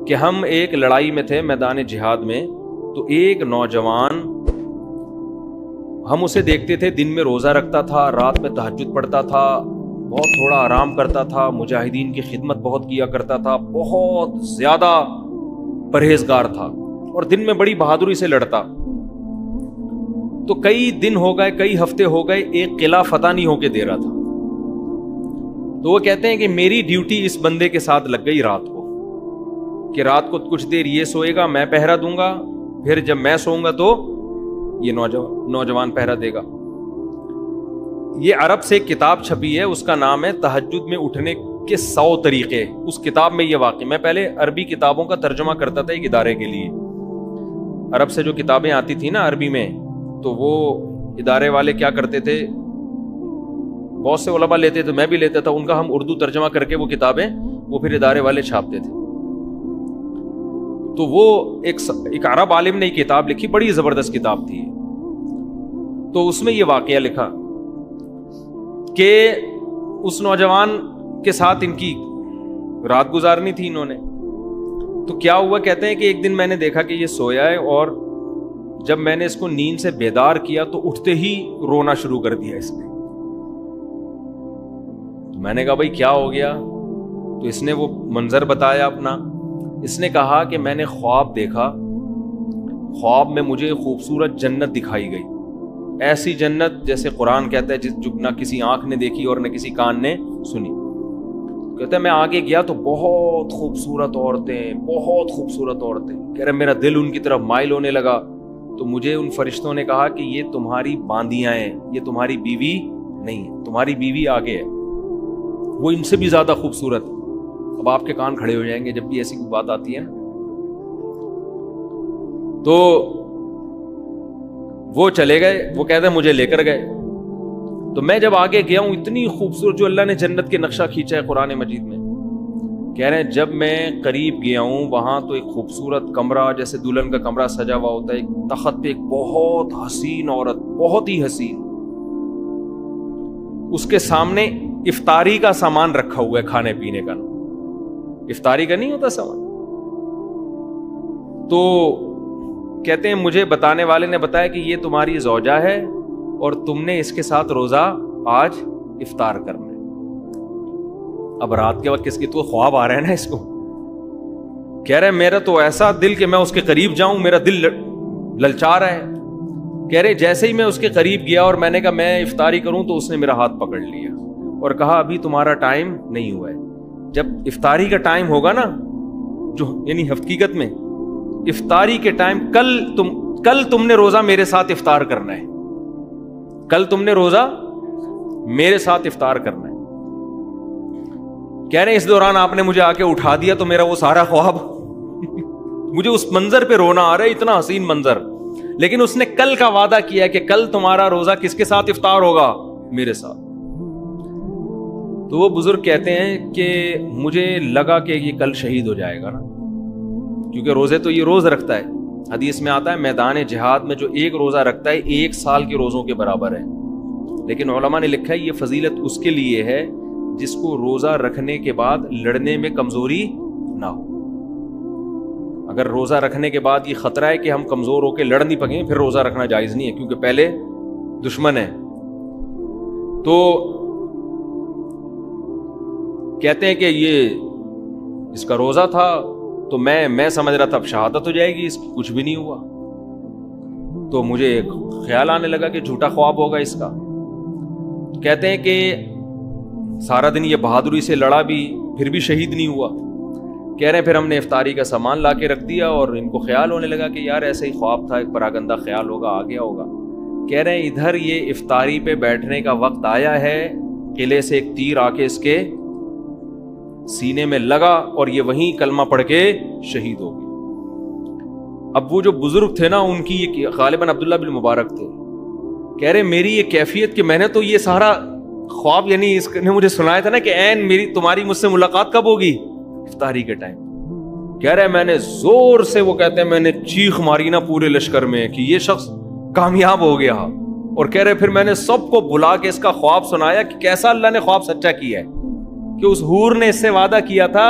کہ ہم ایک لڑائی میں تھے میدان جہاد میں, تو ایک نوجوان, ہم اسے دیکھتے تھے دن میں روزہ رکھتا تھا, رات میں تہجد پڑھتا تھا, بہت تھوڑا آرام کرتا تھا, مجاہدین کی خدمت بہت کیا کرتا تھا, بہت زیادہ پرہیزگار تھا اور دن میں بڑی بہادری سے لڑتا. تو کئی دن ہو گئے, کئی ہفتے ہو گئے, ایک قلعہ فتح نہیں ہو کے دے رہا تھا. تو وہ کہتے ہیں کہ میری ڈیوٹی اس بندے کے ساتھ لگ گئی رات کو, کہ رات کو کچھ دیر یہ سوئے گا, میں پہرا دوں گا, پھر جب میں سوؤں گا تو یہ نوجوان پہرا دے گا. یہ عرب سے ایک کتاب چھپی ہے, اس کا نام ہے تہجد میں اٹھنے کے 100 طریقے. اس کتاب میں یہ واقعہ, میں پہلے عربی کتابوں کا ترجمہ کرتا تھا ایک ادارے کے لیے. عرب سے جو کتابیں آتی تھی نا عربی میں, تو وہ ادارے والے کیا کرتے تھے, بہت سے علماء لیتے تھے, میں بھی لیتا تھا, ان کا ہم اردو ترجمہ کر کے وہ کتابیں وہ پھر ادارے والے چھاپتے تھے. تو وہ ایک عرب عالم نے یہ کتاب لکھی, بڑی زبردست کتاب تھی. تو اس میں یہ واقعہ لکھا کہ اس نوجوان کے ساتھ ان کی رات گزارنی تھی انہوں نے. تو کیا ہوا, کہتے ہیں کہ ایک دن میں نے دیکھا کہ یہ سویا ہے, اور جب میں نے اس کو نیند سے بیدار کیا تو اٹھتے ہی رونا شروع کر دیا اس نے. میں نے کہا بھائی کیا ہو گیا؟ تو اس نے وہ منظر بتایا اپنا. اس نے کہا کہ میں نے خواب دیکھا, خواب میں مجھے خوبصورت جنت دکھائی گئی, ایسی جنت جیسے قرآن کہتا ہے جو نہ کسی آنکھ نے دیکھی اور نہ کسی کان نے سنی. کہتا ہے میں آگے گیا تو بہت خوبصورت عورتیں, بہت خوبصورت عورتیں. کہہ رہے میرا دل ان کی طرف مائل ہونے لگا. تو مجھے ان فرشتوں نے کہا کہ یہ تمہاری باندیاں ہیں, یہ تمہاری بیوی نہیں ہے, تمہاری بیوی آگے ہے, وہ ان سے بھی زیادہ خوبصورت. اب آپ کے کان کھڑے ہو جائیں گے جب بھی ایسی کوئی بات آتی ہے نا. تو وہ چلے گئے, وہ کہتے ہیں مجھے لے کر گئے. تو میں جب آگے گیا ہوں, اتنی خوبصورت جو اللہ نے جنت کے نقشہ کھینچا ہے قرآن مجید میں, کہہ رہے ہیں جب میں قریب گیا ہوں وہاں تو ایک خوبصورت کمرہ, جیسے دلہن کا کمرہ سجا ہوا ہوتا ہے, ایک تخت پہ ایک بہت حسین عورت, بہت ہی حسین, اس کے سامنے افطاری کا سامان رکھا ہوا ہے, کھانے پینے کا, افطاری کا نہیں ہوتا سامان. تو کہتے ہیں مجھے بتانے والے نے بتایا کہ یہ تمہاری زوجہ ہے اور تم نے اس کے ساتھ روزہ آج افطار کرنا ہے. اب رات کے وقت کس کی تو خواب آ رہا ہے نا اس کو. کہہ رہے میرا تو ایسا دل کہ میں اس کے قریب جاؤں, میرا دل للچا رہا ہے. کہہ رہے جیسے ہی میں اس کے قریب گیا اور میں نے کہا میں افطاری کروں, تو اس نے میرا ہاتھ پکڑ لیا اور کہا ابھی تمہارا ٹائم نہیں ہوا ہے. جب افطاری کا ٹائم ہوگا نا, جو یعنی حقیقت میں افطاری کے ٹائم, کل تم نے روزہ میرے ساتھ افطار کرنا ہے, کل تم نے روزہ میرے ساتھ افطار کرنا ہے. کہہ رہے اس دوران آپ نے مجھے آ کے اٹھا دیا, تو میرا وہ سارا خواب مجھے اس منظر پہ رونا آ رہا ہے, اتنا حسین منظر. لیکن اس نے کل کا وعدہ کیا کہ کل تمہارا روزہ کس کے ساتھ افطار ہوگا, میرے ساتھ. تو وہ بزرگ کہتے ہیں کہ مجھے لگا کہ یہ کل شہید ہو جائے گا نا, کیونکہ روزے تو یہ روز رکھتا ہے. حدیث میں آتا ہے میدان جہاد میں جو ایک روزہ رکھتا ہے 1 سال کے روزوں کے برابر ہے. لیکن علماء نے لکھا ہے یہ فضیلت اس کے لیے ہے جس کو روزہ رکھنے کے بعد لڑنے میں کمزوری نہ ہو. اگر روزہ رکھنے کے بعد یہ خطرہ ہے کہ ہم کمزور ہو کے لڑ نہیں پکیں, پھر روزہ رکھنا جائز نہیں ہے, کیونکہ پہلے دشمن ہے. تو کہتے ہیں کہ یہ اس کا روزہ تھا, تو میں سمجھ رہا تھا اب شہادت ہو جائے گی, اس کی کچھ بھی نہیں ہوا. تو مجھے ایک خیال آنے لگا کہ جھوٹا خواب ہوگا اس کا. کہتے ہیں کہ سارا دن یہ بہادری سے لڑا بھی, پھر بھی شہید نہیں ہوا. کہہ رہے ہیں پھر ہم نے افطاری کا سامان لا کے رکھ دیا, اور ان کو خیال ہونے لگا کہ یار ایسا ہی خواب تھا, ایک پراگندہ خیال ہوگا, آ گیا ہوگا. کہہ رہے ہیں ادھر یہ افطاری پہ بیٹھنے کا وقت آیا ہے, قلعے سے ایک تیر آ کے اس کے سینے میں لگا, اور یہ وہیں کلمہ پڑھ کے شہید ہو گئی. اب وہ جو بزرگ تھے نا, ان کی یہ غالباً عبداللہ بن مبارک تھے, کہہ رہے میری یہ کیفیت کہ میں نے تو یہ سارا خواب, یعنی اس نے مجھے سنایا تھا نا کہ این تمہاری مجھ سے ملاقات کب ہوگی, افطاری کے ٹائم. کہہ رہے میں نے زور سے, وہ کہتے ہیں میں نے چیخ ماری نا پورے لشکر میں کہ یہ شخص کامیاب ہو گیا. اور کہہ رہے پھر میں نے سب کو بلا کے اس کا خواب سنایا کہ کیسا اللہ نے خواب سچا کیا ہے, کہ اس حور نے اس سے وعدہ کیا تھا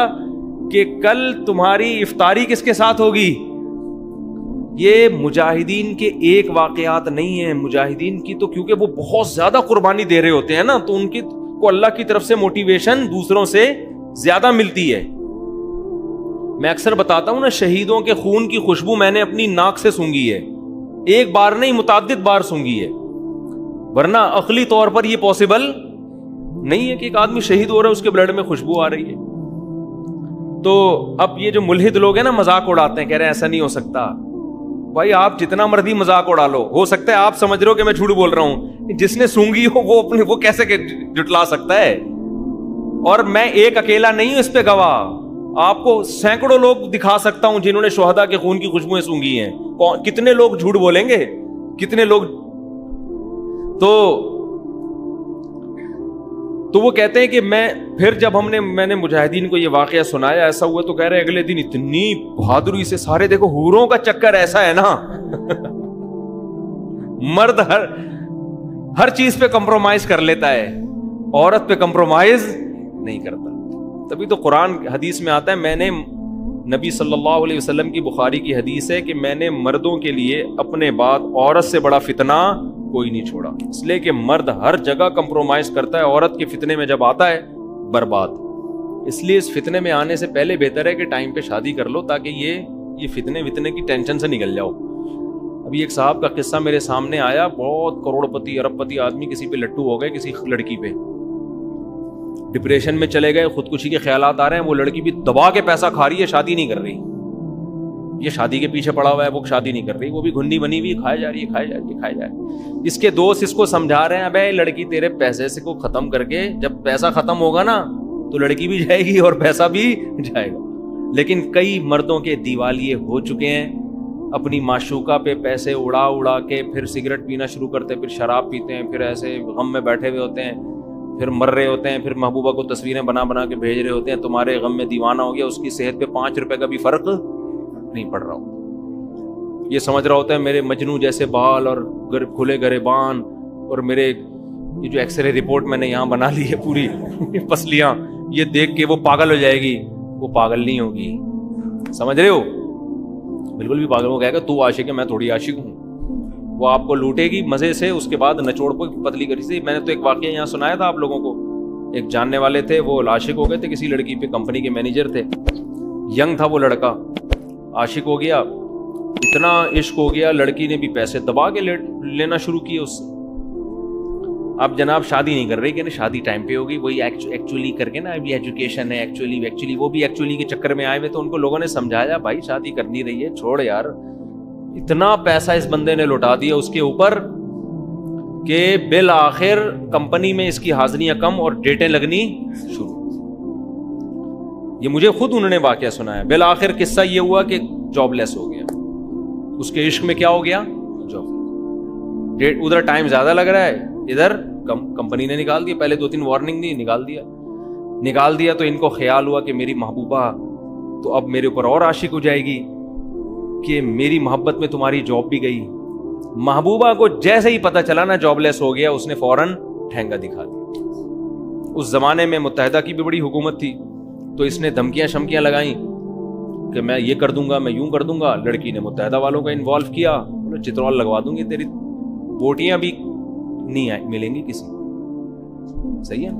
کہ کل تمہاری افطاری کس کے ساتھ ہوگی. یہ مجاہدین کے ایک واقعات نہیں ہیں. مجاہدین کی تو کیونکہ وہ بہت زیادہ قربانی دے رہے ہوتے ہیں نا, تو ان کی کو اللہ کی طرف سے موٹیویشن دوسروں سے زیادہ ملتی ہے. میں اکثر بتاتا ہوں نا, شہیدوں کے خون کی خوشبو میں نے اپنی ناک سے سونگھی ہے, ایک بار نہیں متعدد بار سونگھی ہے, ورنہ عقلی طور پر یہ پاسبل نہیں ہے کہ ایک آدمی شہید ہو رہا ہے اس کے بلڈ میں خوشبو آ رہی ہے. تو اب یہ جو ملحد لوگ ہیں نا مذاق اڑاتے ہیں, کہہ رہے ہیں ایسا نہیں ہو سکتا. بھائی آپ جتنا مرضی مذاق اڑا لو, ہو سکتا ہے آپ سمجھ رہے ہو کہ میں جھوٹ بول رہا ہوں, جس نے سونگھی ہو وہ کیسے جٹلا سکتا ہے. اور میں ایک اکیلا نہیں ہوں اس پہ گواہ, آپ کو سینکڑوں لوگ دکھا سکتا ہوں جنہوں نے شہداء کے خون کی خوشبوئیں سونگھی ہیں. کتنے لوگ جھوٹ بولیں گے, کتنے لوگ. تو وہ کہتے ہیں کہ پھر جب میں نے مجاہدین کو یہ واقعہ سنایا, ایسا ہوا, تو کہہ رہے اگلے دن اتنی بہادری سے سارے, دیکھو حوروں کا چکر ایسا ہے نا, مرد ہر چیز پہ کمپرومائز کر لیتا ہے, عورت پہ کمپرومائز نہیں کرتا. تبھی تو قرآن حدیث میں آتا ہے, میں نے نبی صلی اللہ علیہ وسلم کی بخاری کی حدیث ہے کہ میں نے مردوں کے لیے اپنے بعد عورت سے بڑا فتنہ کوئی نہیں چھوڑا. اس لیے کہ مرد ہر جگہ کمپرومائز کرتا ہے, عورت کے فتنے میں جب آتا ہے برباد. اس لیے اس فتنے میں آنے سے پہلے بہتر ہے کہ ٹائم پہ شادی کر لو, تاکہ یہ فتنے کی ٹینشن سے نکل جاؤ. ابھی ایک صاحب کا قصہ میرے سامنے آیا, بہت کروڑ پتی ارب پتی آدمی کسی پہ لٹو ہو گئے, کسی لڑکی پہ ڈپریشن میں چلے گئے, خودکشی کے خیالات آ رہے ہیں, وہ لڑکی بھی دبا کے پیسہ کھا رہی ہے, شادی نہیں کر رہی. یہ شادی کے پیچھے پڑا ہوا ہے, وہ شادی نہیں کر رہی, وہ بھی گھنی بنی ہوئی کھائے جا رہی ہے. اس کے دوست اس کو سمجھا رہے ہیں, ابے لڑکی تیرے پیسے سے کو ختم کر کے, جب پیسہ ختم ہوگا نا تو لڑکی بھی جائے گی اور پیسہ بھی جائے گا. لیکن کئی مردوں کے دیوالیے ہو چکے ہیں, اپنی معشوقہ پہ پیسے اڑا کے پھر سگریٹ پینا شروع کرتے ہیں, پھر شراب پیتے ہیں, پھر ایسے غم میں بیٹھے ہوئے ہوتے ہیں, پھر مر رہے ہوتے ہیں, پھر محبوبہ کو تصویریں بنا کے بھیج رہے ہوتے ہیں, تمہارے غم میں دیوانہ ہو گیا, اس کی صحت پہ 5 روپے کا بھی فرق نہیں پڑ رہا ہو. یہ سمجھ رہا ہوتا ہے میرے مجنو جیسے بال اور کھلے گریبان, اور میرے یہ جو ایکس رے رپورٹ میں نے یہاں بنا لی ہے پوری پسلیاں, یہ دیکھ کے وہ پاگل ہو جائے گی. وہ پاگل نہیں ہوگی, سمجھ رہے ہو, بالکل بھی پاگل ہو گیا کہ تو عاشق ہے, میں تھوڑی عاشق ہوں. وہ آپ کو لوٹے گی مزے سے, اس کے بعد نچوڑ کو پتلی کری سے. میں نے تو ایک واقعہ یہاں سنایا تھا آپ لوگوں کو, ایک جاننے والے تھے, وہ عاشق ہو گئے تھے کسی لڑکی پہ, کمپنی کے مینیجر تھے, ینگ تھا وہ لڑکا, عاشق ہو گیا, اتنا عشق ہو گیا, لڑکی نے بھی پیسے دبا کے لینا شروع کیے اس سے. اب جناب شادی نہیں کر رہی, کہ شادی ٹائم پہ ہوگی, وہی ایکچولی کر کے نا, ابھی ایجوکیشن ہے, ایکچولی وہ بھی ایکچولی کے چکر میں آئے ہوئے. تو ان کو لوگوں نے سمجھایا, بھائی شادی کرنی رہی ہے, چھوڑ یار. اتنا پیسہ اس بندے نے لوٹا دیا اس کے اوپر کہ بالآخر کمپنی میں اس کی حاضریاں کم اور ڈیٹیں لگنی شروع. یہ مجھے خود انہوں نے واقعہ سنایا. بالآخر قصہ یہ ہوا کہ جاب لیس ہو گیا, اس کے عشق میں کیا ہو گیا, جاب. ادھر ٹائم زیادہ لگ رہا ہے, ادھر کمپنی نے نکال دیا, پہلے 2-3 وارننگ دی, نکال دیا. تو ان کو خیال ہوا کہ میری محبوبہ تو اب میرے اوپر اور عاشق ہو جائے گی, کہ میری محبت میں تمہاری جاب بھی گئی. محبوبہ کو جیسے ہی پتہ چلا نا جاب لیس ہو گیا, اس نے فوراً ٹھینگا دکھا دیا. اس زمانے میں متحدہ کی بھی بڑی حکومت تھی, تو اس نے دھمکیاں شمکیاں لگائیں کہ میں یہ کر دوں گا, میں یوں کر دوں گا. لڑکی نے متحدہ والوں کو انوالو کیا, چترول لگوا دوں گی, تیری بوٹیاں بھی نہیں ملیں گی کسی. صحیح ہے نا.